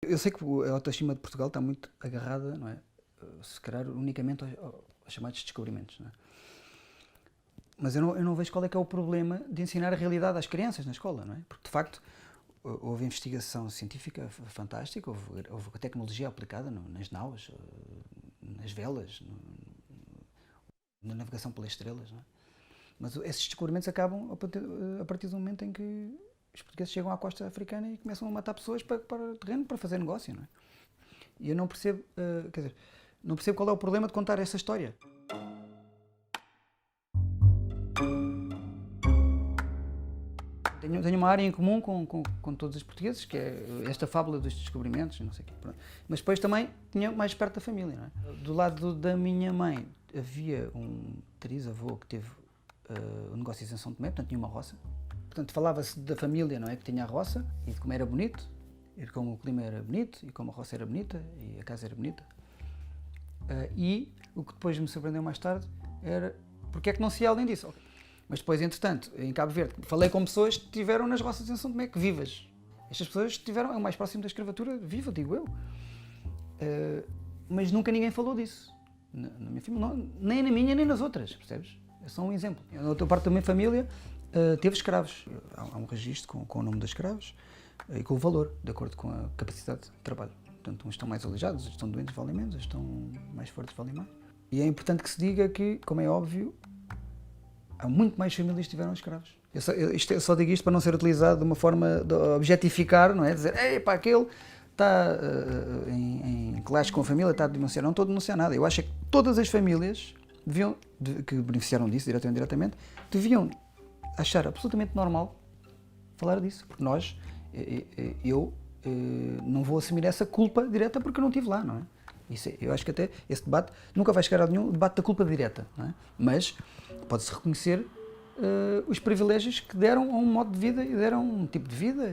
Eu sei que a autoestima de Portugal está muito agarrada, não é? Se calhar unicamente aos chamados descobrimentos, não é? Mas eu não vejo qual é que é o problema de ensinar a realidade às crianças na escola, não é? Porque, de facto, houve investigação científica fantástica, houve tecnologia aplicada nas naus, nas velas, na navegação pelas estrelas, não é? Mas esses descobrimentos acabam a partir do momento em que os portugueses chegam à costa africana e começam a matar pessoas para o terreno, para fazer negócio, não é? E eu não percebo, quer dizer, não percebo qual é o problema de contar essa história. Tenho uma área em comum com todos os portugueses, que é esta fábula dos descobrimentos, não sei o quê. Pronto. Mas depois também tinha mais perto da família, não é? Do lado da minha mãe havia um trisavô que teve negócios em São Tomé, portanto tinha uma roça. Portanto falava-se da família, não é? Que tinha a roça e de como era bonito, e de como o clima era bonito, e como a roça era bonita, e a casa era bonita. E o que depois me surpreendeu mais tarde era porque é que não se ia além disso. Mas depois, entretanto, em Cabo Verde, falei com pessoas que estiveram nas roças em São Tomé, que vivas. Estas pessoas estiveram o mais próximo da escravatura viva, digo eu. Mas nunca ninguém falou disso. Na minha família, não, nem na minha, nem nas outras, percebes? É só um exemplo. Na outra parte da minha família teve escravos. Há um registro com o nome dos escravos e com o valor, de acordo com a capacidade de trabalho. Portanto, uns estão mais aleijados, outros estão doentes, valem menos, outros estão mais fortes, valem mais. E é importante que se diga que, como é óbvio, há muito mais famílias que tiveram escravos. Eu só digo isto para não ser utilizado de uma forma de objetificar, não é? Dizer, epá, aquele está em clash com a família, está a denunciar. Não estou a denunciar nada. Eu acho que todas as famílias que beneficiaram disso, direto ou indiretamente, deviam achar absolutamente normal falar disso. Porque eu não vou assumir essa culpa direta porque eu não estive lá, não é? Eu acho que até esse debate nunca vai chegar a nenhum debate da culpa direta, não é? Mas pode-se reconhecer os privilégios que deram a um modo de vida e deram um tipo de vida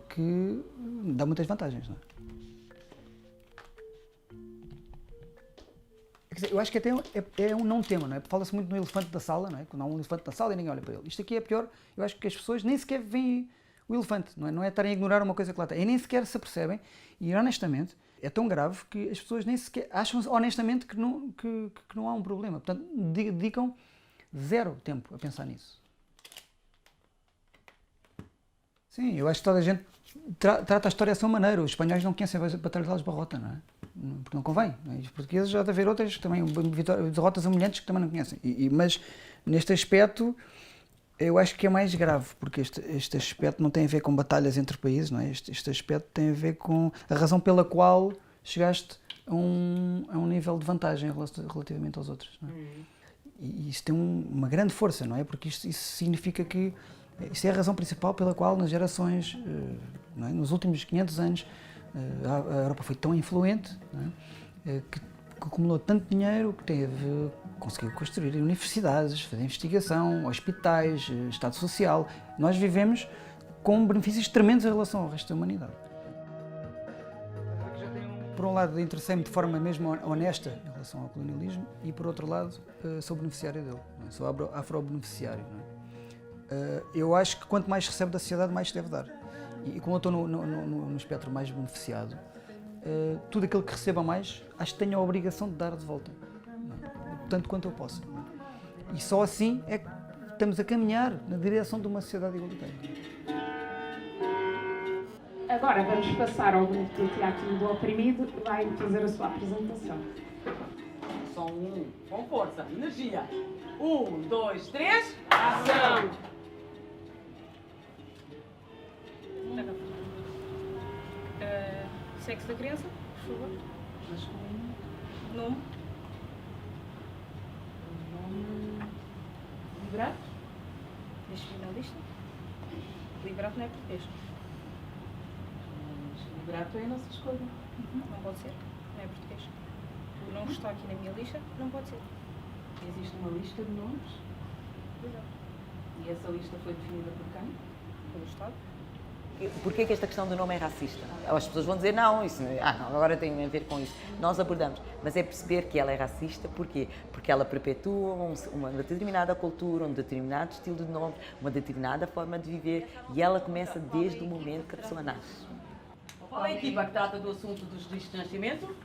que dá muitas vantagens, não é? Quer dizer, eu acho que até é um não tema, não é? Fala-se muito no elefante da sala, não é? Quando há um elefante na sala e ninguém olha para ele. Isto aqui é pior, eu acho que as pessoas nem sequer veem o elefante, não é? Não é estarem a ignorar uma coisa que lá está, e nem sequer se apercebem, e honestamente é tão grave que as pessoas nem sequer acham honestamente que não há um problema. Portanto, dedicam zero tempo a pensar nisso. Sim, eu acho que toda a gente trata a história dessa maneira. Os espanhóis não conhecem a Batalha de Alves Barrota, não é? Porque não convém. Não é? Os portugueses já devem haver outras que também, derrotas humilhantes que também não conhecem. Mas neste aspecto, eu acho que é mais grave, porque este aspecto não tem a ver com batalhas entre países, não é? Este aspecto tem a ver com a razão pela qual chegaste a um nível de vantagem relativamente aos outros, não é? E isso tem uma grande força, não é? Porque isso significa que isso é a razão principal pela qual nas gerações, não é? Nos últimos 500 anos, a Europa foi tão influente, não é? Que acumulou tanto dinheiro que conseguiu construir universidades, fazer investigação, hospitais, Estado Social. Nós vivemos com benefícios tremendos em relação ao resto da humanidade. Por um lado, interessei-me de forma mesmo honesta em relação ao colonialismo e, por outro lado, sou beneficiário dele, não é? Sou afro-beneficiário. Não é? Eu acho que quanto mais recebe da sociedade, mais se deve dar. E como eu estou no espectro mais beneficiado, tudo aquilo que receba mais, acho que tenho a obrigação de dar de volta, tanto quanto eu posso. E só assim é que estamos a caminhar na direção de uma sociedade igualitária. Agora vamos passar ao grupo do Teatro do Oprimido, que vai fazer a sua apresentação. Som 1, com força, energia. 1, 2, 3, ação! Sexo da criança, por favor. Masculino. Nome. Nome. Liberato. Deixa na lista. Liberato não é português. Liberato é a nossa escolha. Não pode ser. Não é português. Não está aqui na minha lista, não pode ser. Existe uma lista de nomes. Exato. E essa lista foi definida por quem? Pelo Estado. Porquê que esta questão do nome é racista? As pessoas vão dizer, não, isso não, agora tem a ver com isso. Nós abordamos, mas é perceber que ela é racista, porquê? Porque ela perpetua uma determinada cultura, um determinado estilo de nome, uma determinada forma de viver, e ela começa desde o momento que a pessoa nasce. Qual é a equipa que trata do assunto dos registros de nascimento?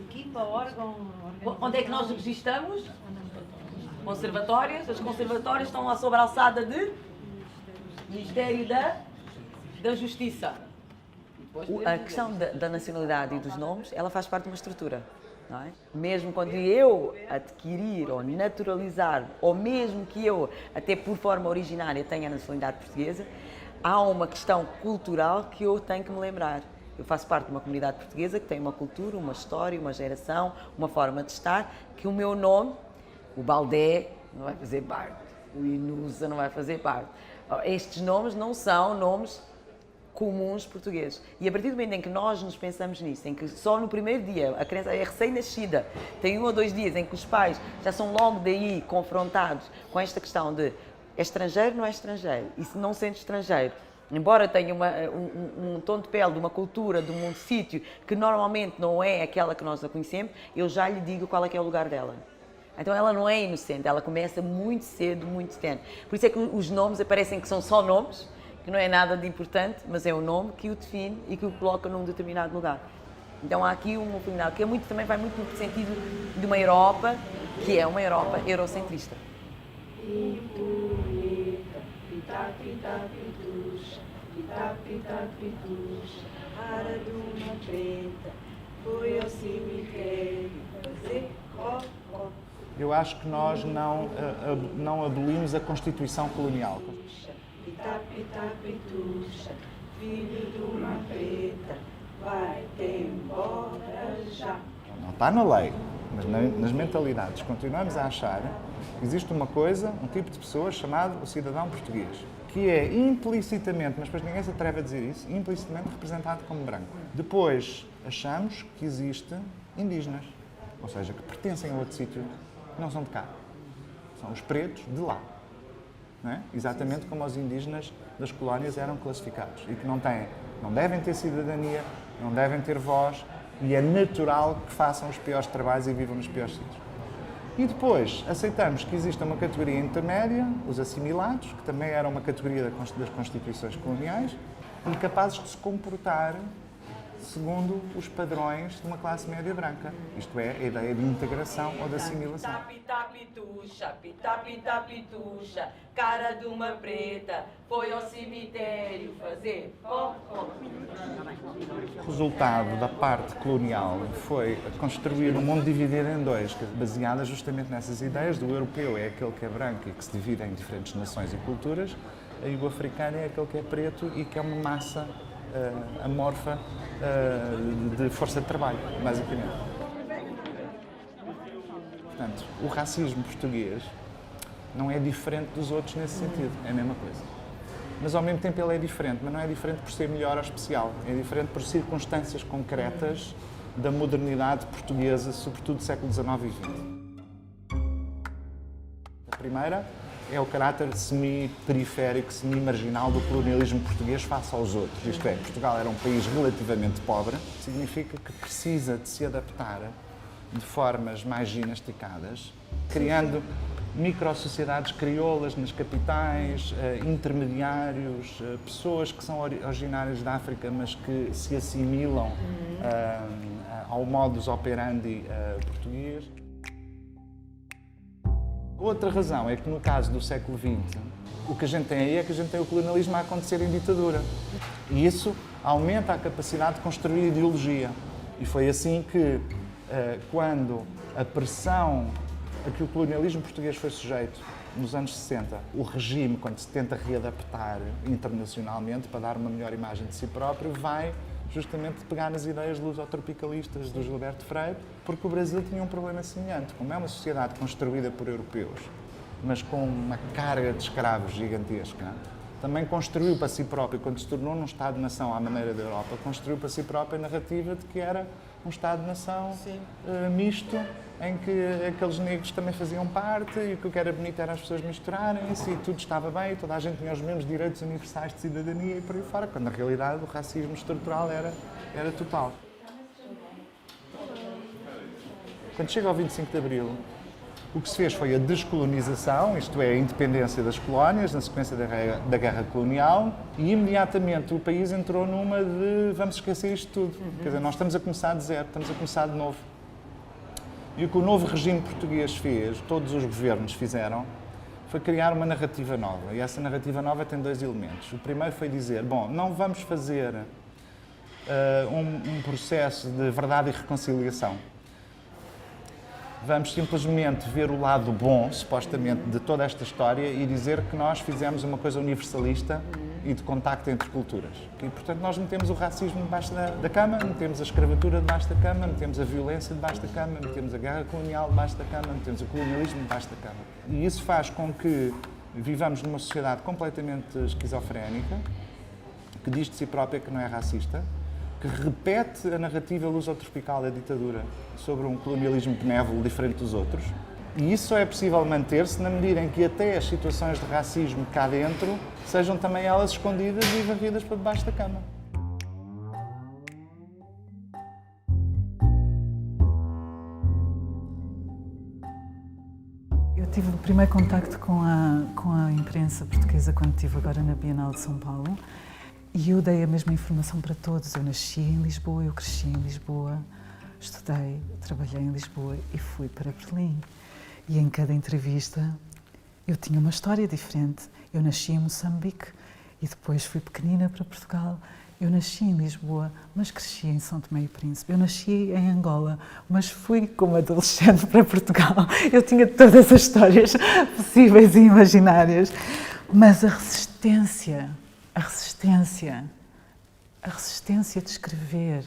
Equipa, órgão, Onde é que nós registramos? Conservatórias. As conservatórias estão lá sob a alçada de Ministério da Justiça. A questão da nacionalidade e dos nomes, ela faz parte de uma estrutura. Não é? Mesmo quando eu adquirir ou naturalizar, ou mesmo que eu, até por forma originária, tenha a nacionalidade portuguesa, há uma questão cultural que eu tenho que me lembrar. Eu faço parte de uma comunidade portuguesa que tem uma cultura, uma história, uma geração, uma forma de estar, que o meu nome, o Baldé, não vai fazer parte, o Inusa não vai fazer parte. Estes nomes não são nomes comuns portugueses. E a partir do momento em que nós nos pensamos nisso, em que só no primeiro dia a criança é recém-nascida, tem 1 ou 2 dias em que os pais já são logo daí confrontados com esta questão de é estrangeiro, não é estrangeiro, e se não sente estrangeiro, embora tenha um tom de pele de uma cultura, de um sítio que normalmente não é aquela que nós a conhecemos, eu já lhe digo qual é que é o lugar dela. Então ela não é inocente, ela começa muito cedo, muito cedo. Por isso é que os nomes aparecem que são só nomes, que não é nada de importante, mas é o nome que o define e que o coloca num determinado lugar. Então há aqui um feminino que também vai muito no sentido de uma Europa, que é uma Europa eurocentrista. Cara de uma preta, foi ao cemitério fazer cocó. Eu acho que nós não abolimos a Constituição colonial. Pita-pita-pitucha, filho de uma preta, vai-te embora já. Não está na lei, mas nas mentalidades. Continuamos a achar que existe uma coisa, um tipo de pessoa chamado o cidadão português, que é implicitamente, mas depois ninguém se atreve a dizer isso, implicitamente representado como branco. Depois achamos que existe indígenas, ou seja, que pertencem a outro sítio, não são de cá. São os pretos de lá. Não é? Exatamente como os indígenas das colónias eram classificados e que não devem ter cidadania, não devem ter voz e é natural que façam os piores trabalhos e vivam nos piores sítios. E depois aceitamos que existe uma categoria intermédia, os assimilados, que também eram uma categoria das constituições coloniais, incapazes de se comportar segundo os padrões de uma classe média branca. Isto é, a ideia de integração ou de assimilação. Pita-pita-pitucha, pita-pita-pitucha, cara de uma preta, foi ao cemitério fazer cocó. O resultado da parte colonial foi construir um mundo dividido em dois, baseada justamente nessas ideias do europeu é aquele que é branco e que se divide em diferentes nações e culturas, e o africano é aquele que é preto e que é uma massa amorfa de força de trabalho, basicamente. Portanto, o racismo português não é diferente dos outros nesse sentido, é a mesma coisa. Mas ao mesmo tempo ele é diferente, mas não é diferente por ser melhor ou especial, é diferente por circunstâncias concretas da modernidade portuguesa, sobretudo do século XIX e XX. A primeira é o caráter semi-periférico, semi-marginal do colonialismo português face aos outros. Isto é, Portugal era um país relativamente pobre, significa que precisa de se adaptar de formas mais ginasticadas, criando micro-sociedades crioulas nas capitais, intermediários, pessoas que são originárias da África, mas que se assimilam ao modus operandi português. Outra razão é que no caso do século XX, o que a gente tem aí é que a gente tem o colonialismo a acontecer em ditadura. E isso aumenta a capacidade de construir ideologia. E foi assim que, quando a pressão a que o colonialismo português foi sujeito nos anos 60, o regime, quando se tenta readaptar internacionalmente para dar uma melhor imagem de si próprio, vai justamente pegar nas ideias lusotropicalistas do Gilberto Freire, porque o Brasil tinha um problema semelhante. Como é uma sociedade construída por europeus, mas com uma carga de escravos gigantesca, também construiu para si próprio, quando se tornou num Estado-nação à maneira da Europa, construiu para si própria a narrativa de que era um Estado-nação misto, em que aqueles negros também faziam parte e que o que era bonito era as pessoas misturarem-se e tudo estava bem, toda a gente tinha os mesmos direitos universais de cidadania e por aí fora, quando na realidade o racismo estrutural era total. Quando chega ao 25 de Abril, O que se fez foi a descolonização, isto é, a independência das colónias, na sequência da guerra colonial, e imediatamente o país entrou numa de vamos esquecer isto tudo. Quer dizer, nós estamos a começar de zero, estamos a começar de novo. E o que o novo regime português fez, todos os governos fizeram, foi criar uma narrativa nova. E essa narrativa nova tem 2 elementos. O primeiro foi dizer, bom, não vamos fazer um processo de verdade e reconciliação. Vamos simplesmente ver o lado bom, supostamente, de toda esta história e dizer que nós fizemos uma coisa universalista e de contacto entre culturas. E, portanto, nós metemos o racismo debaixo da cama, metemos a escravatura debaixo da cama, metemos a violência debaixo da cama, metemos a guerra colonial debaixo da cama, metemos o colonialismo debaixo da cama. E isso faz com que vivamos numa sociedade completamente esquizofrénica, que diz de si própria que não é racista, que repete a narrativa luso-tropical da ditadura sobre um colonialismo benévolo diferente dos outros. E isso só é possível manter-se na medida em que até as situações de racismo cá dentro sejam também elas escondidas e varridas para debaixo da cama. Eu tive o primeiro contacto com a imprensa portuguesa quando estive agora na Bienal de São Paulo. E eu dei a mesma informação para todos. Eu nasci em Lisboa, eu cresci em Lisboa, estudei, trabalhei em Lisboa e fui para Berlim. E em cada entrevista eu tinha uma história diferente. Eu nasci em Moçambique e depois fui pequenina para Portugal. Eu nasci em Lisboa, mas cresci em São Tomé e Príncipe. Eu nasci em Angola, mas fui como adolescente para Portugal. Eu tinha todas as histórias possíveis e imaginárias. Mas a resistência de escrever.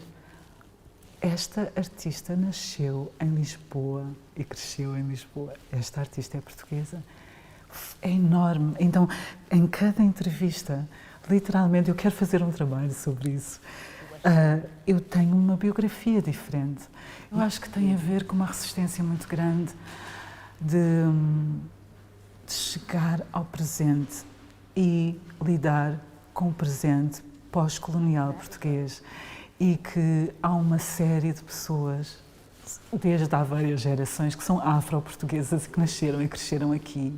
Esta artista nasceu em Lisboa e cresceu em Lisboa. Esta artista é portuguesa. É enorme. Então, em cada entrevista, literalmente, eu quero fazer um trabalho sobre isso. Eu tenho uma biografia diferente. Eu acho que tem a ver com uma resistência muito grande de chegar ao presente e lidar com o presente pós-colonial português e que há uma série de pessoas, desde há várias gerações, que são afro-portuguesas e que nasceram e cresceram aqui,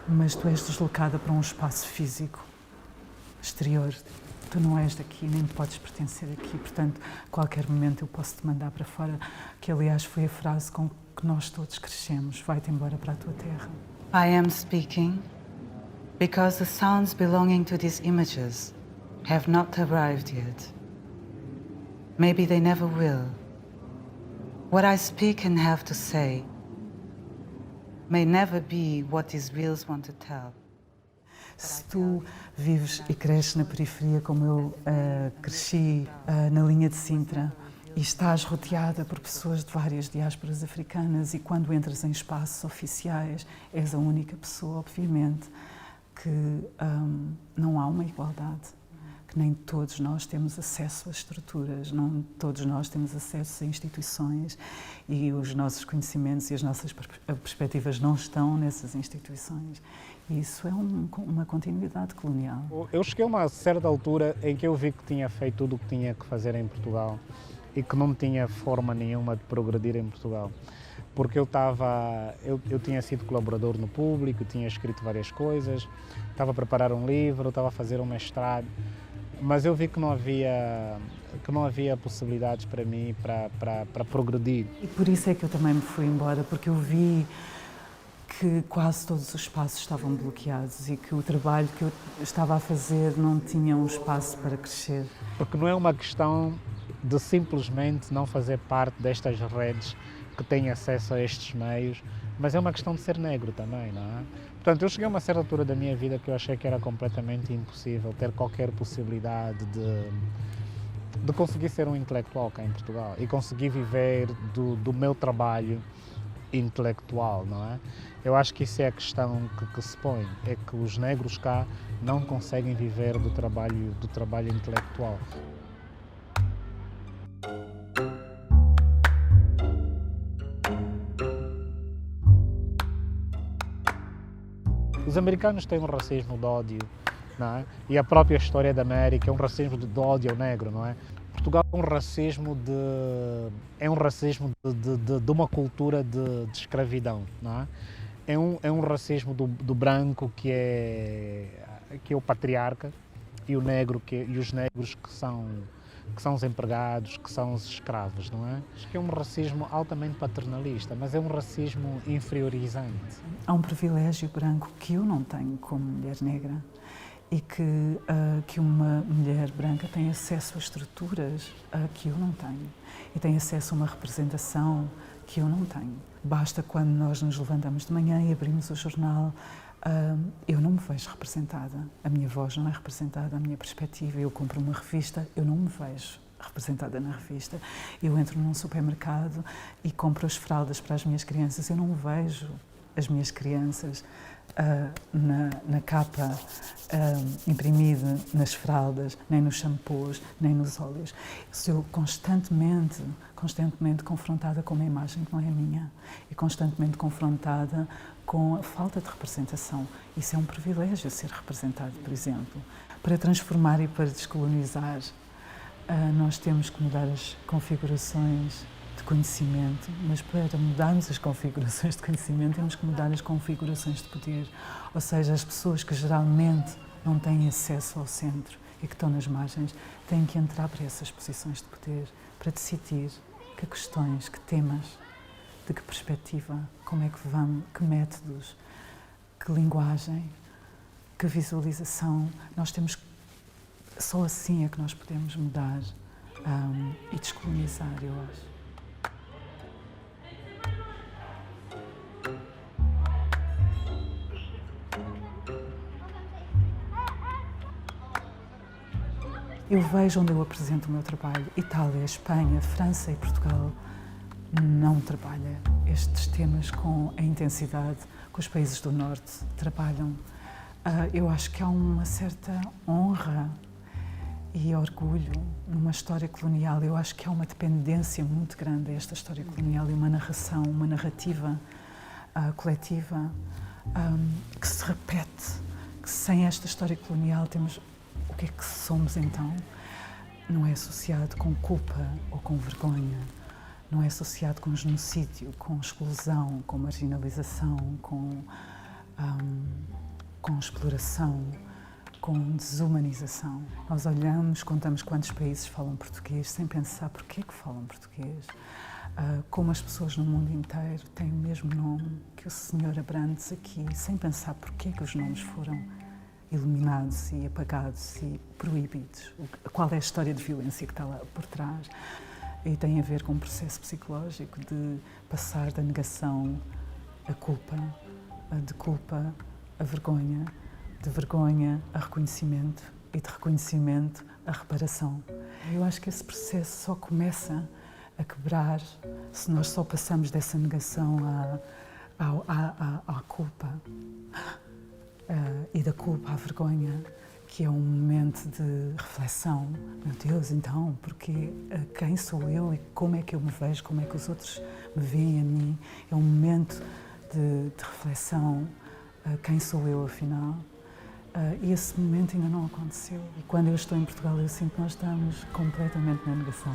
mas tu és deslocada para um espaço físico exterior. Tu não és daqui, nem podes pertencer aqui, portanto, a qualquer momento eu posso te mandar para fora, que aliás foi a frase com que nós todos crescemos, vai-te embora para a tua terra. I am speaking because the sounds belonging to these images have not arrived yet. Maybe they never will. What I speak and have to say may never be what these reels want to tell. Se tu vives e cresces na periferia como eu cresci na linha de Sintra e estás rodeada por pessoas de várias diásporas africanas e quando entras em espaços oficiais és a única pessoa, obviamente, que não há uma igualdade, que nem todos nós temos acesso a estruturas, não todos nós temos acesso a instituições e os nossos conhecimentos e as nossas perspectivas não estão nessas instituições. E isso é uma continuidade colonial. Eu cheguei a uma certa altura em que eu vi que tinha feito tudo o que tinha que fazer em Portugal e que não tinha forma nenhuma de progredir em Portugal. Porque eu tinha sido colaborador no Público, tinha escrito várias coisas, estava a preparar um livro, estava a fazer um mestrado, mas eu vi que não havia possibilidades para mim para progredir. E por isso é que eu também me fui embora, porque eu vi que quase todos os espaços estavam bloqueados e que o trabalho que eu estava a fazer não tinha um espaço para crescer. Porque não é uma questão de simplesmente não fazer parte destas redes que têm acesso a estes meios, mas é uma questão de ser negro também, não é? Portanto, eu cheguei a uma certa altura da minha vida que eu achei que era completamente impossível ter qualquer possibilidade de conseguir ser um intelectual cá em Portugal e conseguir viver do meu trabalho intelectual, não é? Eu acho que isso é a questão que se põe, é que os negros cá não conseguem viver do trabalho intelectual. Os americanos têm um racismo de ódio, não é? E a própria história da América é um racismo de ódio ao negro, não é? Portugal é um racismo de uma cultura de escravidão, não é? É um racismo do branco que é o patriarca e o negro e os negros que são os empregados, que são os escravos, não é? Acho que é um racismo altamente paternalista, mas é um racismo inferiorizante. Há um privilégio branco que eu não tenho como mulher negra e que uma mulher branca tem acesso a estruturas que eu não tenho e tem acesso a uma representação que eu não tenho. Basta quando nós nos levantamos de manhã e abrimos o jornal, eu não me vejo representada, a minha voz não é representada, a minha perspectiva. Eu compro uma revista, eu não me vejo representada na revista. Eu entro num supermercado e compro as fraldas para as minhas crianças, eu não vejo as minhas crianças na capa imprimida nas fraldas, nem nos shampoos, nem nos óleos. Sou constantemente confrontada com uma imagem que não é minha e constantemente confrontada com a falta de representação. Isso é um privilégio, ser representado, por exemplo. Para transformar e para descolonizar, nós temos que mudar as configurações de conhecimento, mas para mudarmos as configurações de conhecimento temos que mudar as configurações de poder, ou seja, as pessoas que geralmente não têm acesso ao centro e que estão nas margens têm que entrar para essas posições de poder para decidir que questões, que temas, de que perspectiva, como é que vamos, que métodos, que linguagem, que visualização. Nós temos, só assim é que nós podemos mudar e descolonizar, eu acho. Eu vejo onde eu apresento o meu trabalho. Itália, Espanha, França e Portugal não trabalham estes temas com a intensidade que os países do Norte trabalham. Eu acho que há uma certa honra e orgulho numa história colonial. Eu acho que há uma dependência muito grande a esta história colonial e uma narração, uma narrativa coletiva que se repete, que sem esta história colonial temos... O que é que somos então? Não é associado com culpa ou com vergonha, não é associado com genocídio, com exclusão, com marginalização, com exploração, com desumanização. Nós olhamos, contamos quantos países falam português sem pensar porquê que falam português. Como as pessoas no mundo inteiro têm o mesmo nome que o Sr. Abrantes aqui, sem pensar porquê que os nomes foram eliminados e apagados e proibidos. Qual é a história de violência que está lá por trás? E tem a ver com um processo psicológico de passar da negação à culpa, de culpa a vergonha, de vergonha a reconhecimento e de reconhecimento a reparação. Eu acho que esse processo só começa a quebrar se nós só passamos dessa negação à culpa. E da culpa à vergonha, que é um momento de reflexão. Meu Deus, então, porque quem sou eu e como é que eu me vejo, como é que os outros me veem a mim? É um momento de reflexão, quem sou eu afinal? E esse momento ainda não aconteceu. E quando eu estou em Portugal eu sinto que nós estamos completamente na negação.